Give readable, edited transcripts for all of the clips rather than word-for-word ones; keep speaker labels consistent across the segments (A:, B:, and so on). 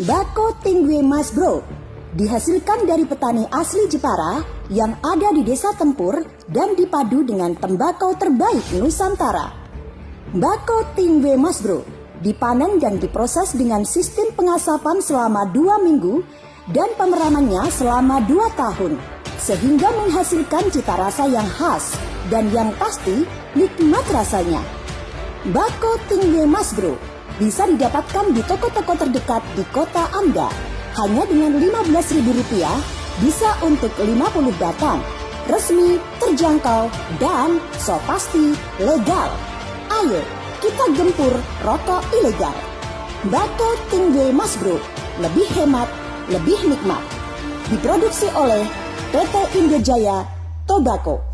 A: Bako Tingwe Mas Bro dihasilkan dari petani asli Jepara yang ada di Desa Tempur dan dipadu dengan tembakau terbaik Nusantara. Bako Tingwe Mas Bro dipanen dan diproses dengan sistem pengasapan selama 2 minggu dan pemeramannya selama 2 tahun, sehingga menghasilkan cita rasa yang khas dan yang pasti nikmat rasanya. Bako Tingwe Mas Bro bisa didapatkan di toko-toko terdekat di kota Anda. Hanya dengan Rp15.000, bisa untuk 50 batang. Resmi, terjangkau, dan so pasti legal. Ayo, kita gempur rokok ilegal. Bako Tingwe Mas Bro, lebih hemat, lebih nikmat. Diproduksi oleh PT Indojaya Tobacco.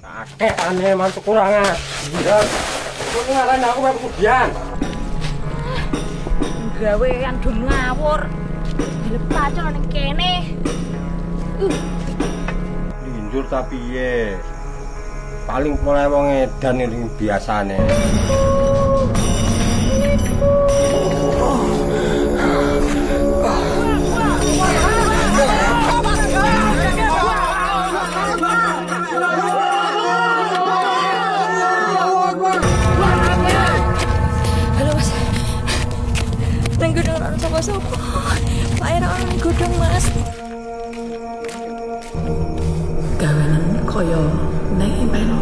B: Kakek aneh mantu kurangan. Kok ngaran aku bae kemudian.
C: Gawean dum ngawur. Dilepacol ning kene.
B: Linjur ta piye? Paling mulai wong edan ning biasane.
C: Sopo Pak Era orang godhong Mas.
D: Gawean kaya nempel.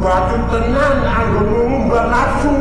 B: Batu tenan anggo ngumbar nafsu.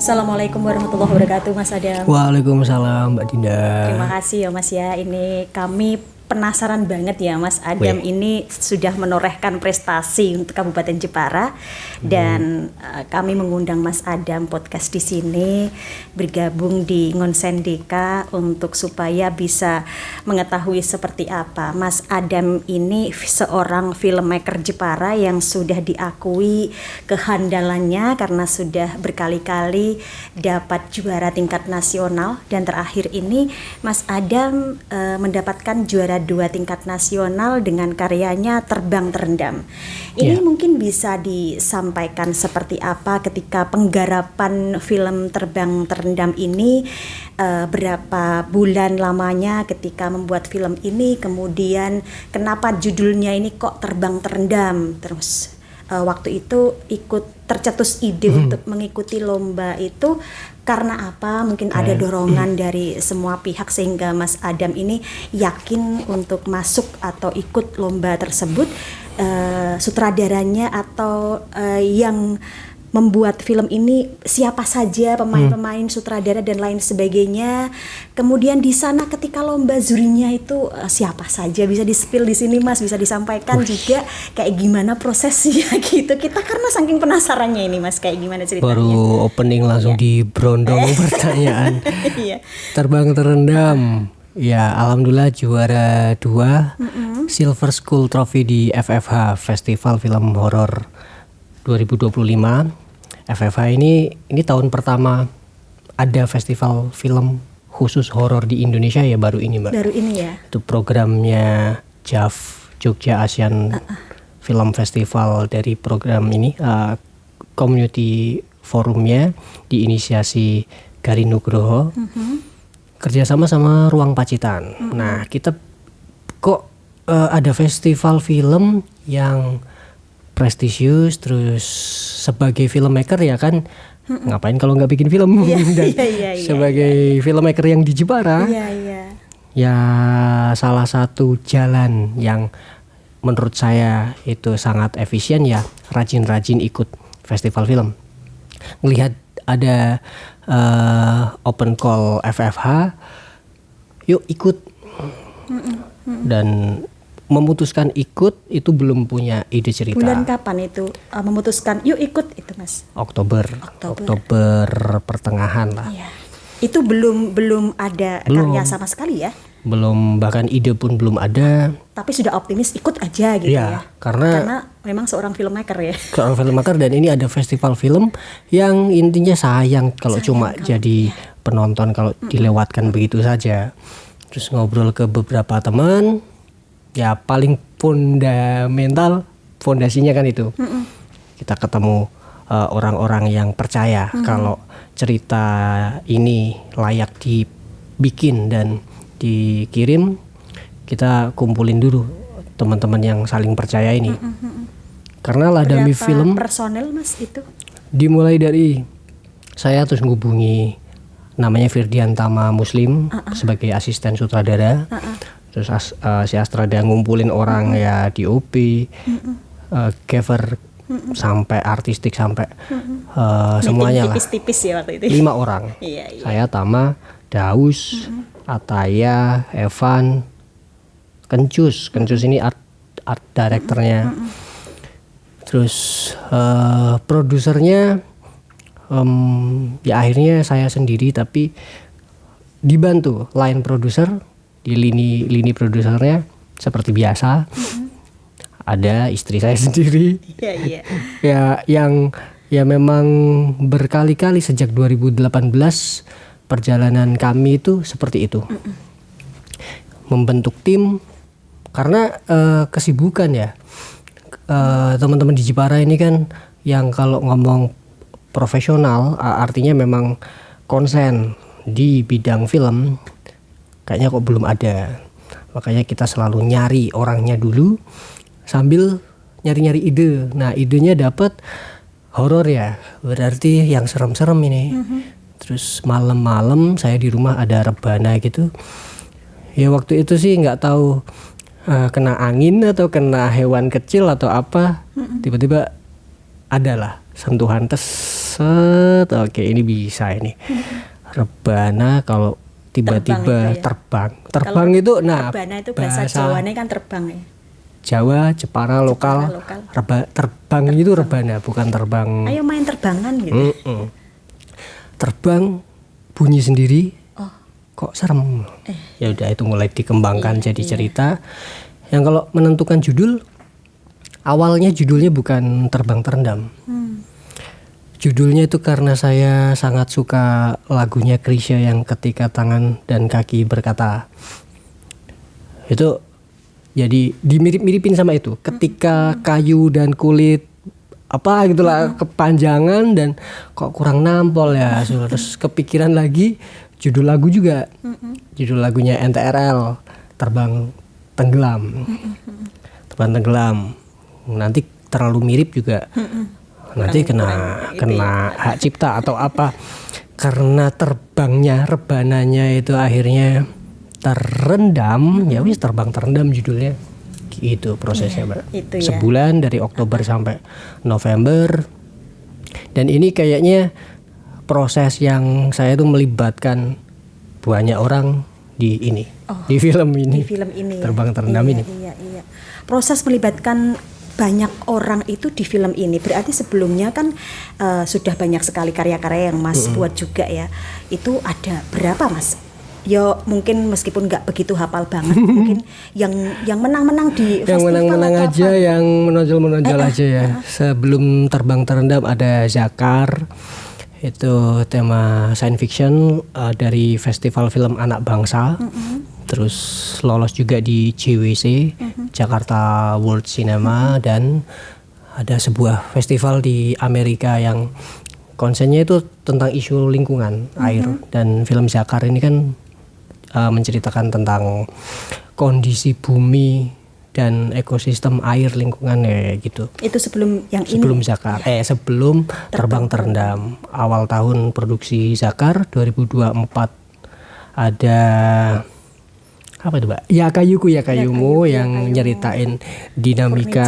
C: Assalamualaikum warahmatullahi wabarakatuh Mas Adam.
E: Waalaikumsalam Mbak Dinda.
C: Terima kasih ya Mas ya. Ini kami penasaran banget ya Mas Adam ini sudah menorehkan prestasi untuk Kabupaten Jepara dan kami mengundang Mas Adam podcast di sini bergabung di Ngonsen Deka untuk supaya bisa mengetahui seperti apa Mas Adam ini seorang filmmaker Jepara yang sudah diakui kehandalannya karena sudah berkali-kali dapat juara tingkat nasional dan terakhir ini Mas Adam mendapatkan juara 2 tingkat nasional dengan karyanya Terbang Terendam. Ini mungkin bisa disampaikan seperti apa ketika penggarapan film Terbang Terendam ini, berapa bulan lamanya ketika membuat film ini, kemudian kenapa judulnya ini kok Terbang Terendam, terus waktu itu ikut tercetus ide untuk mengikuti lomba itu karena apa? Mungkin ada dorongan dari semua pihak sehingga Mas Adam ini yakin untuk masuk atau ikut lomba tersebut. Sutradaranya atau yang membuat film ini siapa saja, pemain-pemain, sutradara dan lain sebagainya. Kemudian di sana ketika lomba jurinya itu siapa saja, bisa di-spill di sini Mas, bisa disampaikan juga kayak gimana prosesnya gitu. Kita karena saking penasarannya ini Mas, kayak gimana ceritanya.
E: Baru opening langsung diberondong pertanyaan. Terbang Terendam. Ya, alhamdulillah juara 2 Silver School Trophy di FFH Festival Film Horor 2025. FFH ini tahun pertama ada festival film khusus horor di Indonesia ya, baru ini Mbak.
C: Baru ini ya.
E: Itu programnya JAF, Jogja Asian Film Festival. Dari program ini community forumnya diinisiasi Garin Nugroho, kerjasama sama Ruang Pacitan. Nah kita kok ada festival film yang prestisius, terus sebagai filmmaker ya kan ngapain kalau nggak bikin film. Dan sebagai filmmaker yang di Jepara ya salah satu jalan yang menurut saya itu sangat efisien ya rajin-rajin ikut festival film. Melihat ada open call FFH, yuk ikut. Dan memutuskan ikut itu belum punya ide cerita.
C: Bulan kapan itu memutuskan yuk ikut itu Mas?
E: Oktober pertengahan lah.
C: Iya. Itu belum ada karya sama sekali ya?
E: Belum, bahkan ide pun belum ada.
C: Tapi sudah optimis ikut aja gitu
E: Ya,
C: ya.
E: karena
C: memang seorang filmmaker ya.
E: seorang filmmaker, dan ini ada festival film yang intinya sayang kalau cuma jadi penonton kalau dilewatkan begitu saja. Terus ngobrol ke beberapa teman, ya paling fundamental fondasinya kan itu. Kita ketemu orang-orang yang percaya kalau cerita ini layak dibikin dan dikirim. Kita kumpulin dulu teman-teman yang saling percaya ini. Karena Ladami
C: Berapa
E: Film
C: personel Mas itu?
E: dimulai dari saya terus ngubungi namanya Firdian Tama Muslim sebagai asisten sutradara. Terus si Astrada ngumpulin orang ya DOP, Gaver sampai artistik sampai semuanya lah.
C: Tipis-tipis ya waktu itu.
E: 5 orang.
C: Iya.
E: Saya, Tama, Daus, Ataya, Evan, Kencus ini art directornya. Terus produsernya ya akhirnya saya sendiri, tapi dibantu line produser. Di lini produsernya seperti biasa ada istri saya sendiri.
C: Iya.
E: Ya memang berkali-kali sejak 2018 perjalanan kami itu seperti itu. Membentuk tim karena kesibukan ya. Teman-teman di Jepara ini kan yang kalau ngomong profesional artinya memang konsen di bidang film, kayaknya kok belum ada. Makanya kita selalu nyari orangnya dulu sambil nyari-nyari ide. Nah, idenya dapat horor ya, berarti yang serem-serem ini. Terus malam-malam saya di rumah ada rebana gitu. Ya waktu itu sih nggak tahu kena angin atau kena hewan kecil atau apa. Tiba-tiba adalah sentuhan set. Oke, ini bisa ini. Rebana kalau tiba-tiba terbang itu, nah
C: rebana itu bahasa Jawanya kan terbang ya.
E: Jawa, Jepara lokal. Terbang itu rebana, bukan terbang.
C: Ayo main terbangan gitu.
E: Terbang bunyi sendiri. Kok serem. Ya udah, itu mulai dikembangkan jadi cerita. Yang kalau menentukan judul, awalnya judulnya bukan Terbang Terendam. Judulnya itu karena saya sangat suka lagunya Chrisye yang ketika tangan dan kaki berkata. Itu jadi dimirip-miripin sama itu. Ketika kayu dan kulit apa gitulah kepanjangan dan kok kurang nampol ya. Terus kepikiran lagi judul lagu juga. Judul lagunya NTRL, Terbang Tenggelam. Terbang Tenggelam. Nanti terlalu mirip juga. Nanti kena hak cipta atau apa. Karena terbangnya, rebananya itu akhirnya terendam, ya wis Terbang Terendam judulnya. Gitu prosesnya, Mbak.
C: Itu ya.
E: Sebulan dari Oktober sampai November. Dan ini kayaknya proses yang saya tuh melibatkan banyak orang di ini, di film ini.
C: Di film ini.
E: Terbang Terendam ini.
C: Iya. Proses melibatkan banyak orang itu di film ini. Berarti sebelumnya kan sudah banyak sekali karya-karya yang Mas buat juga ya. Itu ada berapa Mas? Ya mungkin meskipun nggak begitu hafal banget, mungkin yang menang-menang di
E: yang
C: festival
E: menang-menang
C: atau
E: aja,
C: apa?
E: yang menonjol-menonjol aja ya. Sebelum Terbang Terendam ada Zakar, itu tema science fiction dari Festival Film Anak Bangsa. Terus lolos juga di JWC, Jakarta World Cinema, dan ada sebuah festival di Amerika yang konsennya itu tentang isu lingkungan air. Dan film Zakar ini kan menceritakan tentang kondisi bumi dan ekosistem air lingkungan ya gitu.
C: Itu sebelum yang
E: Sebelum
C: ini.
E: Zakar, sebelum Terbang Terendam. Awal tahun produksi Zakar 2024 ada apa itu, Mbak? Ya Kayumu yang nyeritain dinamika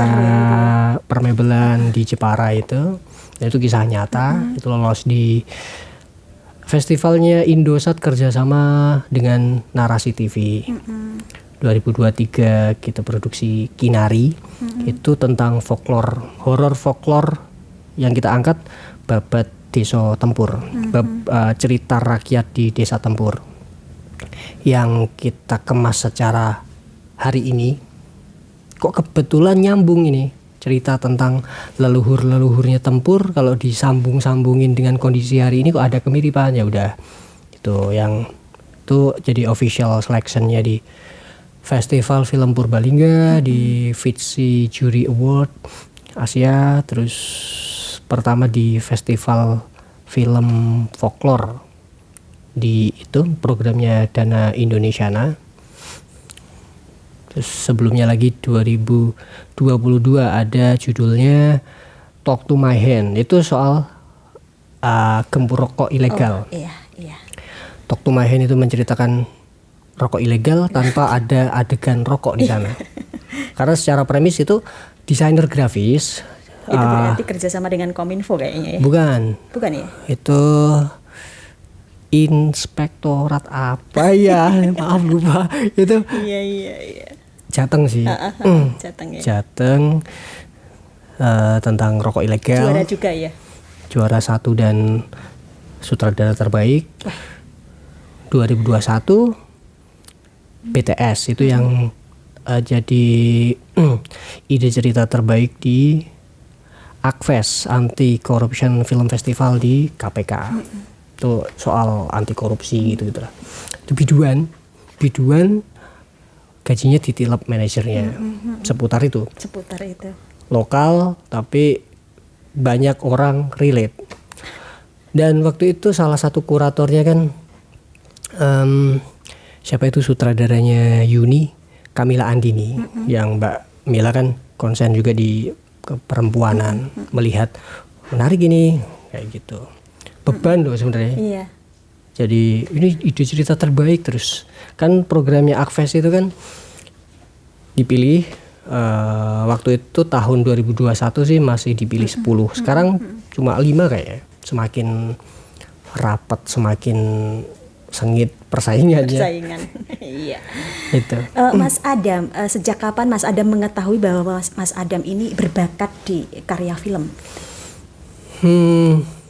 E: permebelan di Jepara itu. Dan itu kisah nyata. Itu lolos di festivalnya Indosat kerjasama dengan Narasi TV. 2023 kita produksi Kinari. Itu tentang horor folklore yang kita angkat babat desa tempur, cerita rakyat di desa tempur yang kita kemas secara hari ini. Kok kebetulan nyambung ini cerita tentang leluhurnya tempur, kalau disambung-sambungin dengan kondisi hari ini kok ada kemiripan. Ya udah, itu jadi official selectionnya di Festival Film Purbalingga, di FITSI Jury Award Asia, terus pertama di Festival Film Folklore di itu programnya Dana Indonesiana. Terus sebelumnya lagi 2022 ada judulnya Talk to My Hand, itu soal gempur rokok ilegal.
C: Iya.
E: Talk to My Hand itu menceritakan rokok ilegal tanpa ada adegan rokok di sana. Karena secara premis itu desainer grafis.
C: Itu berarti kerjasama dengan Kominfo kayaknya ya?
E: Bukan
C: ya?
E: Itu inspektorat apa ya? Maaf lupa. Itu
C: Iya.
E: Jateng sih.
C: Jateng ya.
E: Jateng tentang rokok ilegal.
C: Juara juga ya?
E: Juara 1 dan sutradara terbaik 2021 BTS itu yang jadi ide cerita terbaik di ACFES, Anti Corruption Film Festival di KPK. Itu soal anti korupsi gitu lah. Itu biduan gajinya ditilep manajernya. Seputar itu. Lokal tapi banyak orang relate. Dan waktu itu salah satu kuratornya kan siapa itu sutradaranya Yuni, Kamila Andini, yang Mbak Mila kan konsen juga di keperempuanan, melihat menarik ini kayak gitu. Beban loh sebenarnya.
C: Iya.
E: Jadi ini ide cerita terbaik, terus kan programnya ACFES itu kan dipilih waktu itu tahun 2021 sih masih dipilih 10. Sekarang cuma 5 kayaknya. Semakin rapat, semakin sengit persaingannya.
C: Iya.
E: Itu.
C: Mas Adam, sejak kapan Mas Adam mengetahui bahwa Mas Adam ini berbakat di karya film?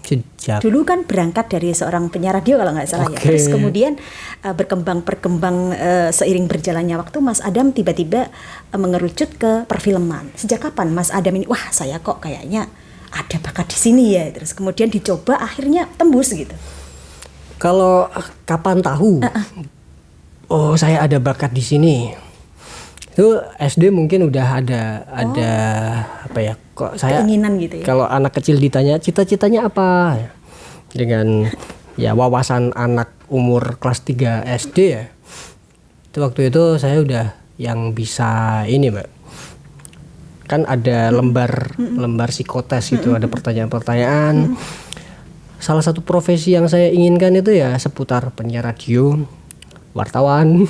E: Sejak
C: Dulu kan berangkat dari seorang penyiar radio kalau nggak salah ya. Terus kemudian berkembang seiring berjalannya waktu Mas Adam tiba-tiba mengerucut ke perfilman. Sejak kapan Mas Adam ini, wah saya kok kayaknya ada bakat di sini ya. Terus kemudian dicoba akhirnya tembus gitu.
E: Kalau kapan tahu? Oh, saya ada bakat di sini. Itu SD mungkin udah ada apa ya? Kok saya
C: keinginan gitu ya.
E: Kalau anak kecil ditanya cita-citanya apa? Dengan ya wawasan anak umur kelas 3 SD ya. Itu waktu itu saya udah yang bisa ini, Mbak. Kan ada lembar psikotes gitu, ada pertanyaan-pertanyaan. Salah satu profesi yang saya inginkan itu ya seputar penyiar radio, wartawan,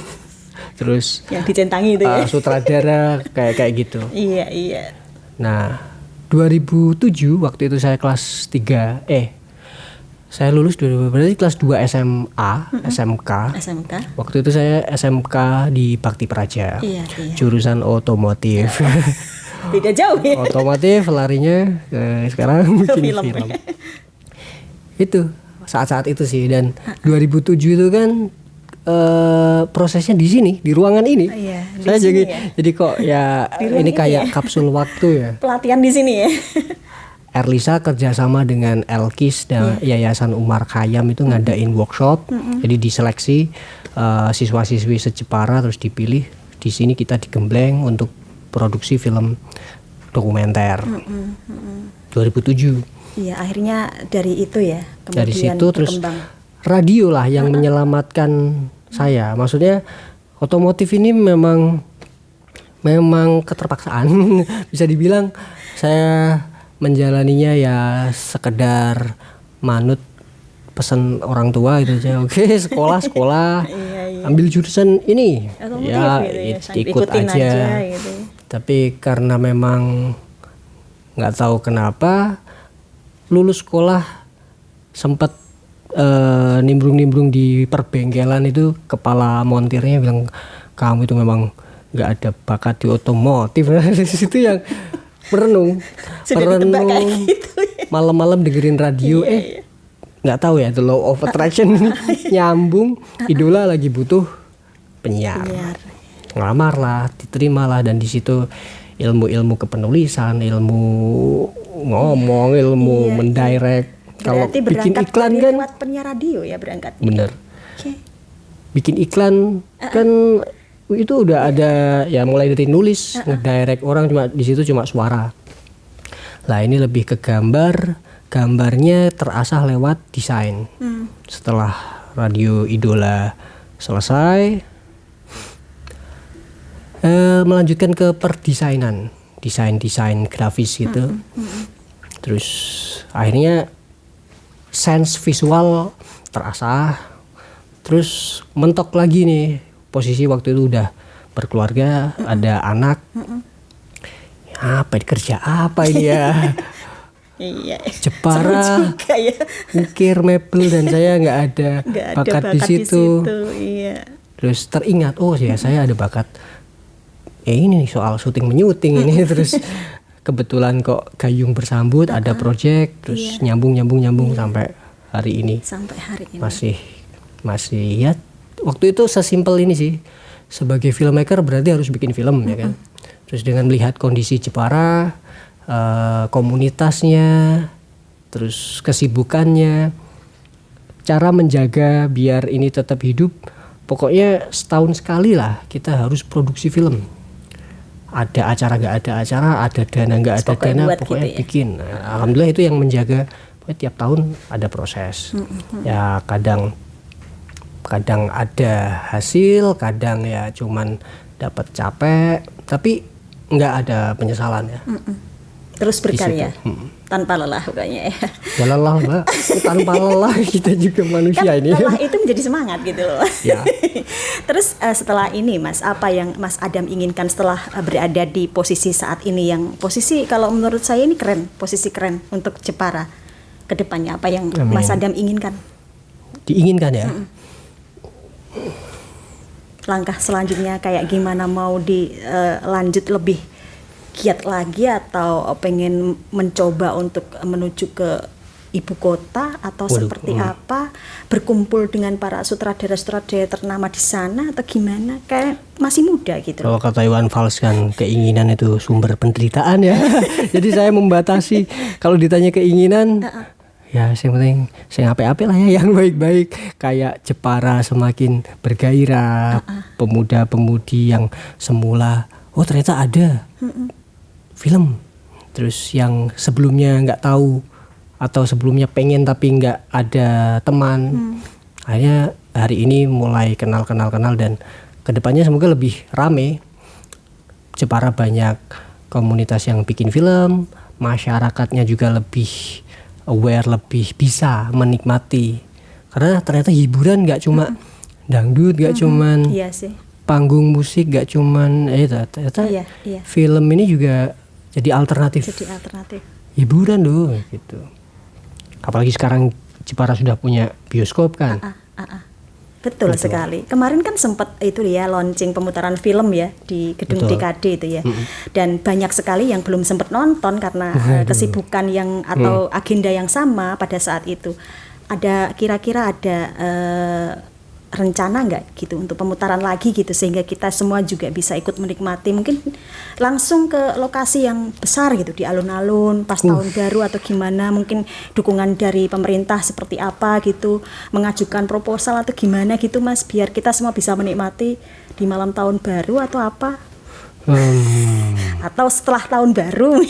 E: terus
C: yang dicentangi itu ya.
E: Sutradara kayak gitu.
C: Iya.
E: Nah, 2007 waktu itu saya kelas 3 saya lulus berarti kelas 2 SMA, SMK. Waktu itu saya SMK di Bakti Praja.
C: Iya.
E: Jurusan otomotif.
C: Beda jauh ya.
E: Otomotif larinya sekarang bikin film. Itu saat-saat itu sih, dan 2007 itu kan prosesnya di sini, di ruangan ini.
C: Iya,
E: saya jadi kok ya ini kayak kapsul waktu ya.
C: Pelatihan di sini ya.
E: Erlisa kerjasama dengan Elkis dan Yayasan Umar Khayyam itu ngadain workshop. Jadi diseleksi siswa-siswi se-Jepara, terus dipilih di sini kita digembleng untuk produksi film dokumenter. 2007.
C: Iya, akhirnya dari itu ya. Kemudian
E: dari situ terus
C: berkembang.
E: Radio lah yang menyelamatkan saya. Maksudnya otomotif ini memang keterpaksaan. Bisa dibilang saya menjalaninya ya sekedar manut pesan orang tua gitu aja. Oke, sekolah ambil jurusan ini
C: otomotif
E: ya, ikut aja
C: gitu.
E: Tapi karena memang nggak tahu kenapa lulus sekolah sempat nimbrung-nimbrung di perbengkelan itu, kepala montirnya bilang kamu itu memang nggak ada bakat di otomotif. Nah, di situ yang merenung
C: Sudah ditebak kayak gitu ya.
E: malam-malam dengerin radio, nggak tahu ya, the law of attraction nyambung, idola lagi butuh penyiar. Ngelamar lah, diterima lah, dan di situ ilmu-ilmu kepenulisan, ilmu ngomong, ilmu mendirect. Kalau
C: Berarti
E: bikin
C: berangkat
E: iklan
C: dari
E: kan
C: lewat penyiar radio ya berangkat.
E: bener.
C: Oke.
E: Bikin iklan kan itu udah ada ya, mulai dari nulis, ngedirect orang, cuma di situ cuma suara. Lah ini lebih ke gambar, gambarnya terasah lewat desain. Setelah radio idola selesai, melanjutkan ke perdesainan, desain grafis gitu. Terus akhirnya sense visual terasah. Terus mentok lagi nih, posisi waktu itu udah berkeluarga, ada anak. Apa kerja apa ini ya?
C: Iya.
E: Jepara,
C: Juga ya.
E: ukir mebel, dan saya nggak ada bakat di situ.
C: Iya.
E: Terus teringat, oh ya saya ada bakat. Ini nih soal syuting menyuting ini. Terus kebetulan kok gayung bersambut, ada project, terus nyambung sampai hari ini.
C: Sampai hari ini.
E: Masih ya, waktu itu sesimpel ini sih. Sebagai filmmaker berarti harus bikin film ya kan. Terus dengan melihat kondisi Jepara, komunitasnya, terus kesibukannya, cara menjaga biar ini tetap hidup, pokoknya setahun sekali lah kita harus produksi film. Ada acara nggak ada acara, ada dana nggak ada dana, pokoknya gitu ya? Bikin. Nah, alhamdulillah itu yang menjaga. Pokoknya tiap tahun ada proses. Ya kadang ada hasil, kadang ya cuman dapat capek, tapi nggak ada penyesalan ya.
C: Terus berkarya tanpa lelah pokoknya ya.
E: Ya lelah Mbak, tanpa lelah kita juga manusia
C: Kan
E: ini.
C: lelah itu menjadi semangat gitu loh.
E: Ya.
C: Terus setelah ini Mas, apa yang Mas Adam inginkan setelah berada di posisi saat ini, yang posisi kalau menurut saya ini keren, posisi keren untuk Jepara ke depannya, apa yang
E: Amin.
C: Mas Adam inginkan?
E: Diinginkan ya.
C: Langkah selanjutnya kayak gimana, mau dilanjut lebih giat lagi atau pengen mencoba untuk menuju ke ibu kota atau seperti apa, berkumpul dengan para sutradara-sutradara ternama di sana atau gimana, kayak masih muda gitu.
E: Kalau kata Iwan Fals kan, keinginan itu sumber penderitaan ya. Jadi saya membatasi, kalau ditanya keinginan, ya yang penting saya ape-ape lah ya, yang baik-baik. Kayak Jepara semakin bergairah, pemuda-pemudi yang semula, oh ternyata ada film, terus yang sebelumnya nggak tahu atau sebelumnya pengen tapi nggak ada teman, akhirnya hari ini mulai kenal, dan kedepannya semoga lebih rame. Jepara banyak komunitas yang bikin film, masyarakatnya juga lebih aware, lebih bisa menikmati, karena ternyata hiburan nggak cuma dangdut, nggak cuman
C: Iya sih.
E: panggung musik, nggak cuman ternyata
C: Iya.
E: film ini juga jadi alternatif hiburan loh gitu. Apalagi sekarang Jepara sudah punya bioskop kan.
C: Betul sekali. Kemarin kan sempat itu ya launching pemutaran film ya di gedung DKD itu ya. Dan banyak sekali yang belum sempat nonton karena kesibukan yang atau agenda yang sama pada saat itu. Ada kira-kira ada rencana nggak gitu untuk pemutaran lagi gitu, sehingga kita semua juga bisa ikut menikmati, mungkin langsung ke lokasi yang besar gitu, di alun-alun pas tahun baru atau gimana, mungkin dukungan dari pemerintah seperti apa gitu, mengajukan proposal atau gimana gitu Mas, biar kita semua bisa menikmati di malam tahun baru atau apa, atau setelah tahun baru.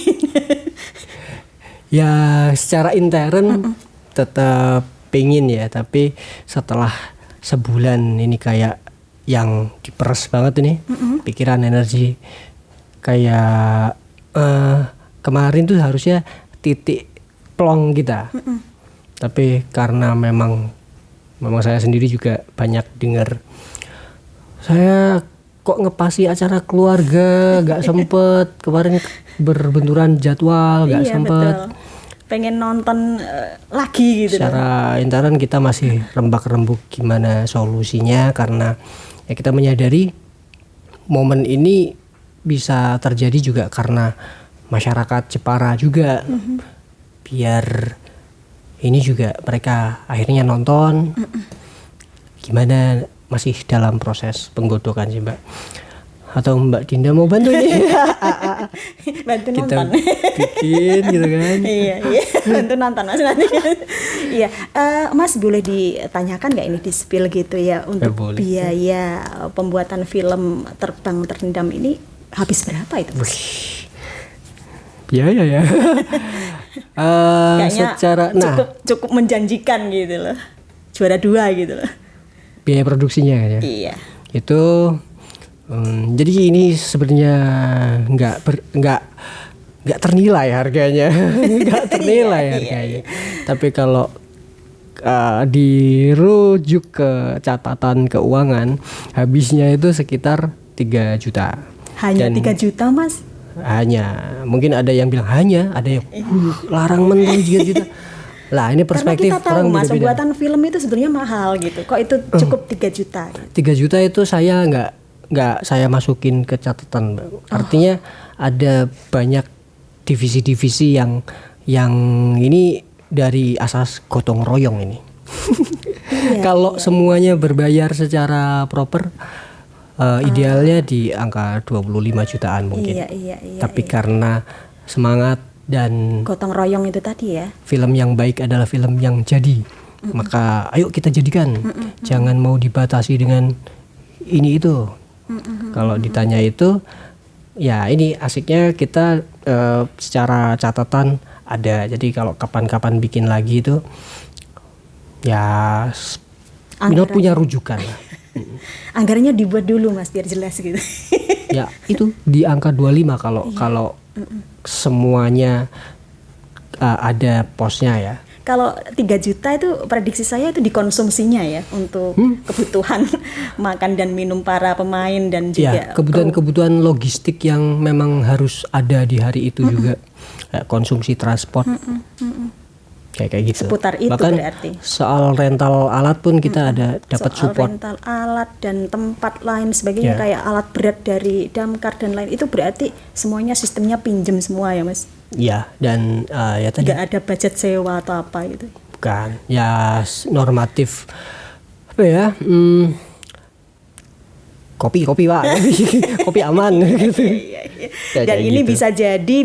E: Ya secara intern tetap pengen ya, tapi setelah sebulan ini kayak yang diperes banget ini, pikiran, energi, kayak kemarin tuh harusnya titik plong kita, tapi karena memang saya sendiri juga banyak dengar, saya kok ngepasi acara keluarga nggak sempet, kemarin berbenturan jadwal nggak sempet.
C: Betul. Pengen nonton lagi gitu.
E: Secara intern kita masih rembak-rembuk gimana solusinya, karena ya kita menyadari momen ini bisa terjadi juga karena masyarakat Jepara juga. Biar ini juga mereka akhirnya nonton. Gimana, masih dalam proses penggodokan sih Mbak? Atau Mbak Dinda mau bantu ini?
C: Bantu
E: Kita
C: nonton.
E: bikin gitu kan.
C: Iya, bantu nonton Mas nanti. Iya, Mas boleh ditanyakan nggak ini di spill gitu ya untuk
E: boleh.
C: biaya pembuatan film Terbang Terendam ini habis berapa itu Mas?
E: Biaya ya.
C: Kayaknya
E: Secara
C: cukup menjanjikan gitu loh. Juara 2 gitu loh.
E: biaya produksinya kan ya.
C: Iya.
E: Itu jadi ini sebenarnya nggak ternilai harganya. Nggak ternilai harganya. Tapi kalau dirujuk ke catatan keuangan, habisnya itu sekitar 3 juta.
C: Hanya
E: Dan
C: 3 juta Mas?
E: Hanya, mungkin ada yang bilang hanya, ada yang larang mentah 3 juta. Lah ini perspektif
C: karena kita tahu
E: orang
C: Mas,
E: beda-beda.
C: pembuatan film itu sebenarnya mahal gitu. Kok itu cukup 3 juta?
E: 3 juta itu saya nggak saya masukin ke catatan, Mbak. Artinya ada banyak divisi-divisi yang ini dari asas gotong royong ini. Kalau semuanya berbayar secara proper, idealnya di angka 25 jutaan mungkin.
C: Iya.
E: Tapi karena semangat dan
C: Gotong royong itu tadi ya.
E: film yang baik adalah film yang jadi, maka ayo kita jadikan. Jangan mau dibatasi dengan ini itu. Kalau ditanya itu, ya ini asiknya kita secara catatan ada. Jadi kalau kapan-kapan bikin lagi itu, ya Minot punya rujukan lah.
C: Anggarannya dibuat dulu Mas biar jelas gitu.
E: Ya itu di angka 25 kalau semuanya ada posnya ya.
C: Kalau 3 juta itu prediksi saya itu dikonsumsinya ya untuk kebutuhan makan dan minum para pemain dan juga
E: Ya, kebutuhan logistik yang memang harus ada di hari itu juga. Kayak konsumsi transport. Kayak gitu.
C: Seputar itu
E: Bahkan
C: berarti.
E: soal rental alat pun kita ada dapat
C: soal
E: support.
C: rental alat dan tempat lain sebagainya
E: Ya.
C: kayak alat berat dari damkar dan lain itu berarti semuanya sistemnya pinjem semua ya Mas.
E: Ya, dan ya tadi
C: Nggak ada budget sewa atau apa gitu.
E: bukan ya normatif apa ya? Kopi Pak. Kopi aman gitu. Ya,
C: Dan
E: kayak
C: ini
E: gitu.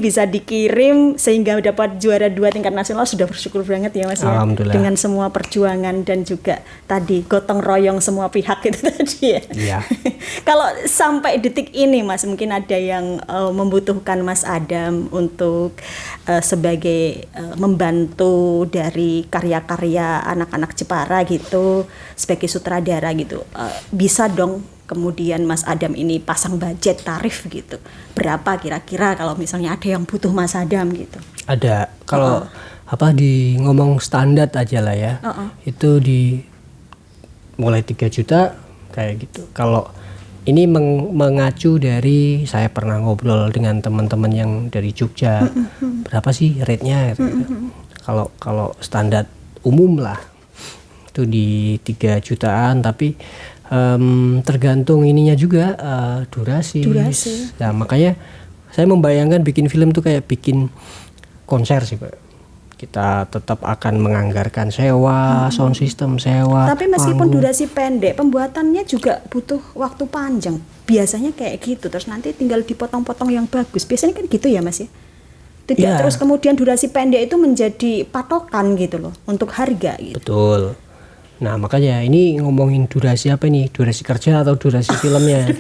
C: bisa dikirim sehingga dapat juara 2 tingkat nasional, sudah bersyukur banget ya Mas ya.
E: Alhamdulillah.
C: Dengan semua perjuangan dan juga tadi gotong royong semua pihak itu tadi ya.
E: Iya.
C: Kalau sampai detik ini Mas, mungkin ada yang membutuhkan Mas Adam untuk sebagai membantu dari karya-karya anak-anak Jepara gitu sebagai sutradara gitu. Bisa dong kemudian Mas Adam ini pasang budget tarif gitu. Berapa kira-kira kalau misalnya ada yang butuh Mas Adam gitu?
E: Ada. Kalau di ngomong standar aja lah ya. Itu di mulai 3 juta kayak gitu. Kalau ini mengacu dari saya pernah ngobrol dengan teman-teman yang dari Jogja. Berapa sih rate-nya gitu. Kalau standar umum lah itu di 3 jutaan, tapi tergantung ininya juga durasi. Nah, makanya saya membayangkan bikin film tuh kayak bikin konser sih Pak. Kita tetap akan menganggarkan sewa, sound system sewa.
C: Tapi meskipun
E: panggung.
C: durasi pendek, pembuatannya juga butuh waktu panjang. Biasanya kayak gitu, terus nanti tinggal dipotong-potong yang bagus. Biasanya kan gitu ya Mas ya? Tidak
E: Ya.
C: terus kemudian durasi pendek itu menjadi patokan gitu loh untuk harga gitu.
E: Betul. Nah makanya ini ngomongin durasi apa nih? Durasi kerja atau durasi filmnya?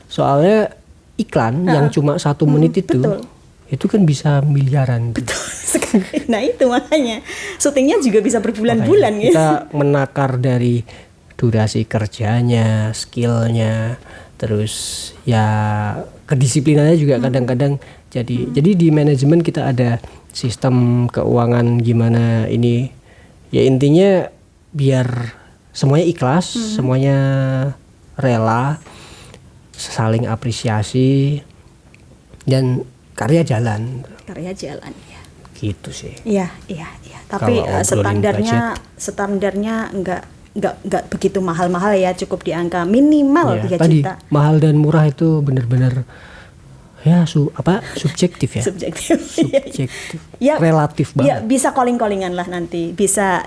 E: Soalnya iklan yang cuma 1 menit itu,
C: betul.
E: itu kan bisa miliaran.
C: Sekali. Nah itu makanya syutingnya juga bisa berbulan-bulan
E: Makanya
C: gitu.
E: kita menakar dari durasi kerjanya, skillnya, terus ya kedisiplinannya juga kadang-kadang jadi di manajemen kita ada sistem keuangan gimana ini, ya intinya biar semuanya ikhlas, semuanya rela, saling apresiasi dan karya jalan
C: ya.
E: gitu sih.
C: Iya. Tapi
E: Kalau ngobrolin
C: standarnya nggak begitu mahal-mahal ya, cukup di angka minimal 3
E: tadi
C: juta.
E: mahal dan murah itu benar-benar ya subjektif ya.
C: Subjektif.
E: Subjektif.
C: Ya,
E: relatif
C: ya,
E: banget.
C: bisa calling-callingan lah nanti, bisa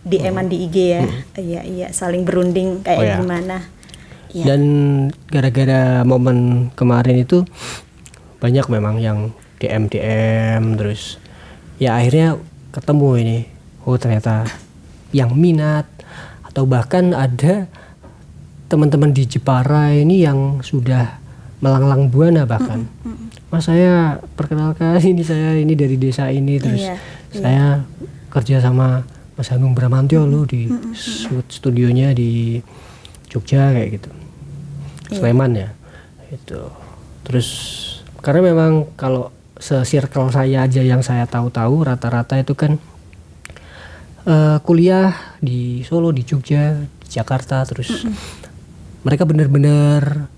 C: DM-an di IG ya. Iya, saling berunding kayak gimana. Ya.
E: Dan gara-gara momen kemarin itu banyak memang yang DM terus ya akhirnya ketemu ini. Oh ternyata yang minat, atau bahkan ada teman-teman di Jepara ini yang sudah melanglang buana bahkan. Mas, saya perkenalkan, saya ini dari desa ini, terus saya kerja sama Mas Hanung Bramantyo loh di studionya di Jogja kayak gitu. Sleman ya. Itu. Terus karena memang kalau se-circle saya aja yang saya tahu-tahu rata-rata itu kan kuliah di Solo, di Jogja, di Jakarta, terus mereka benar-benar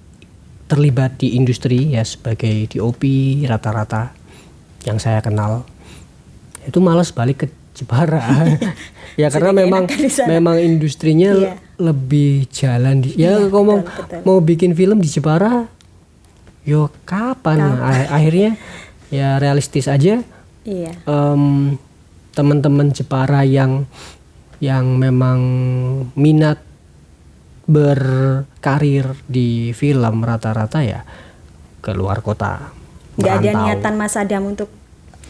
E: terlibat di industri ya sebagai DOP rata-rata yang saya kenal. Itu malas balik ke Jepara. Ya karena memang industrinya lebih jalan di ngomong mau bikin film di Jepara. Yo kapan? Akhirnya ya realistis aja.
C: Iya.
E: Teman-teman Jepara yang memang minat berkarir di film rata-rata ya ke luar kota.
C: Nggak ada niatan Mas Adam untuk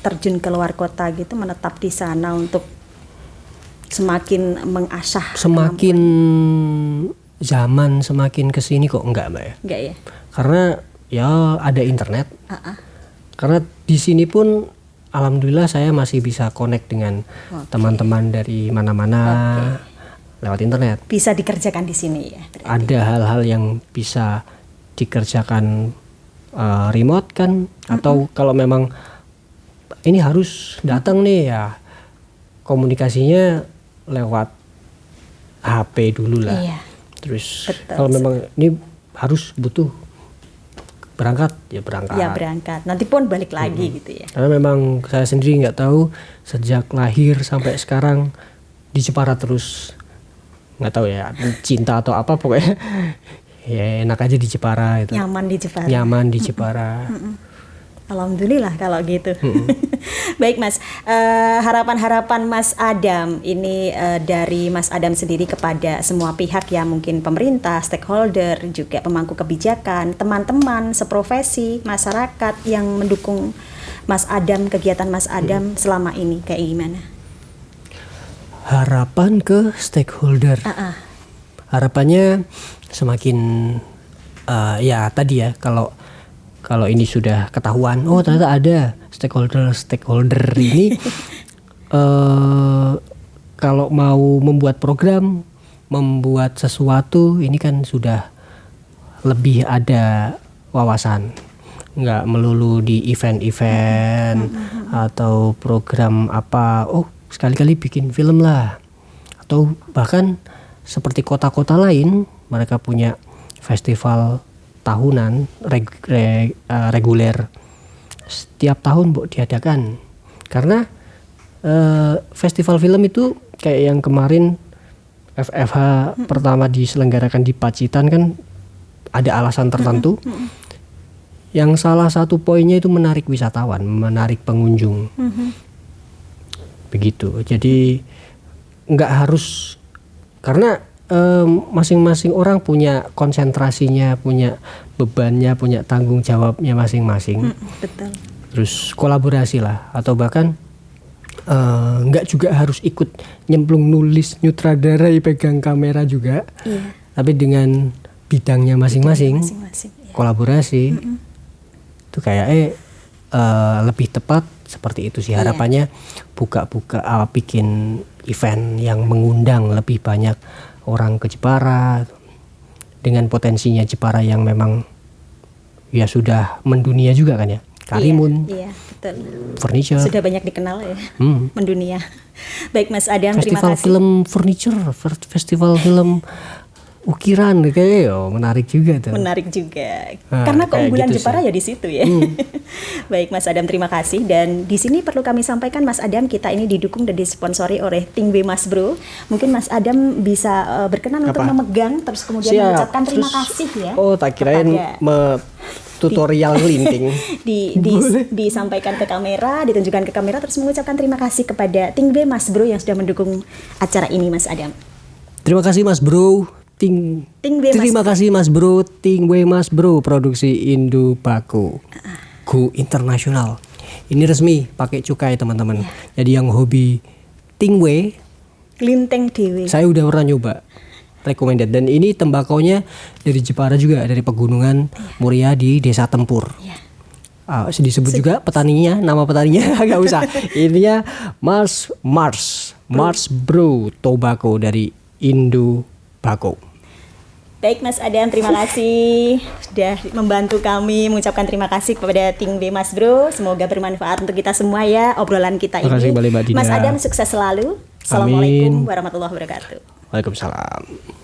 C: terjun ke luar kota gitu, menetap di sana untuk semakin mengasah.
E: Semakin zaman semakin kesini kok enggak Mbak ya?
C: Enggak ya?
E: Karena ya ada internet. Karena di sini pun alhamdulillah saya masih bisa connect dengan teman-teman dari mana-mana lewat internet. Bisa
C: dikerjakan di sini ya? Berarti.
E: Ada hal-hal yang bisa dikerjakan remote kan, atau kalau memang ini harus datang nih ya komunikasinya lewat HP dulu lah. Iya. Terus kalau memang ini harus butuh berangkat ya berangkat.
C: Ya berangkat. Nanti pun balik lagi gitu ya.
E: Karena memang saya sendiri nggak tahu sejak lahir sampai sekarang di Jepara terus, nggak tahu ya cinta atau apa pokoknya ya enak aja di Jepara itu.
C: Nyaman di Jepara.
E: Nyaman di Jepara.
C: Alhamdulillah kalau gitu. Baik Mas, harapan-harapan Mas Adam ini dari Mas Adam sendiri kepada semua pihak ya, mungkin pemerintah, stakeholder, juga pemangku kebijakan, teman-teman seprofesi, masyarakat yang mendukung Mas Adam, kegiatan Mas Adam selama ini kayak gimana?
E: Harapan ke stakeholder. Harapannya semakin ya tadi ya, kalau ini sudah ketahuan, oh ternyata ada stakeholder ini kalau mau membuat program, membuat sesuatu, ini kan sudah lebih ada wawasan, nggak melulu di event-event atau program apa, oh sekali-kali bikin film lah, atau bahkan seperti kota-kota lain mereka punya festival tahunan reguler setiap tahun diadakan. Karena festival film itu kayak yang kemarin FFH pertama diselenggarakan di Pacitan kan ada alasan tertentu. Yang salah satu poinnya itu menarik wisatawan, menarik pengunjung. Begitu. Jadi nggak harus, karena masing-masing orang punya konsentrasinya, punya bebannya, punya tanggung jawabnya masing-masing.
C: Betul.
E: Terus kolaborasi lah, atau bahkan nggak juga harus ikut nyemplung nulis, nyutradara, pegang kamera juga. Iya. Tapi dengan bidangnya masing-masing, kolaborasi. Itu kayak lebih tepat seperti itu sih harapannya. Buka-buka bikin event yang mengundang lebih banyak orang ke Jepara, dengan potensinya Jepara yang memang ya sudah mendunia juga kan ya. Karimun,
C: iya, betul.
E: Furniture
C: sudah banyak dikenal ya, mendunia. Baik Mas Adam,
E: festival
C: terima kasih.
E: Film furniture, festival film ukiran kayaknya menarik juga tuh.
C: Menarik juga.
E: Nah,
C: Karena
E: kayak
C: keunggulan
E: gitu
C: Jepara
E: sih.
C: ya di situ ya. Baik Mas Adam, terima kasih. Dan di sini perlu kami sampaikan Mas Adam, kita ini didukung dan disponsori oleh Tingwe Mas Bro. Mungkin Mas Adam bisa berkenan untuk memegang terus kemudian
E: Siap.
C: mengucapkan terima
E: Terus-
C: kasih ya.
E: Oh, tak kirain
C: kepada-
E: tutorial linting.
C: disampaikan ke kamera, ditunjukkan ke kamera, terus mengucapkan terima kasih kepada Tingwe Mas Bro yang sudah mendukung acara ini Mas Adam.
E: Terima kasih Mas Bro.
C: Tingwe Mas
E: Terima kasih Mas Bro. Tingwe Mas Bro, produksi Indo Bako. Go internasional. Ini resmi pakai cukai teman-teman. Jadi yang hobi Tingwe,
C: Linteng Dewe.
E: saya udah pernah nyoba. Recommended. Dan ini tembakonya dari Jepara juga, dari pegunungan Muria di Desa Tempur. Disebut juga petaninya, nama petaninya agak usah. Ininya Mars Bro Tobacco dari Indo Bako.
C: Baik Mas Adam, terima kasih sudah membantu kami, mengucapkan terima kasih kepada Tingwe Mas Bro. Semoga bermanfaat untuk kita semua ya obrolan kita
E: Terima kasih
C: ini.
E: kembali, Mbak Dina.
C: Mas Adam sukses selalu. Assalamualaikum warahmatullahi wabarakatuh.
E: Waalaikumsalam.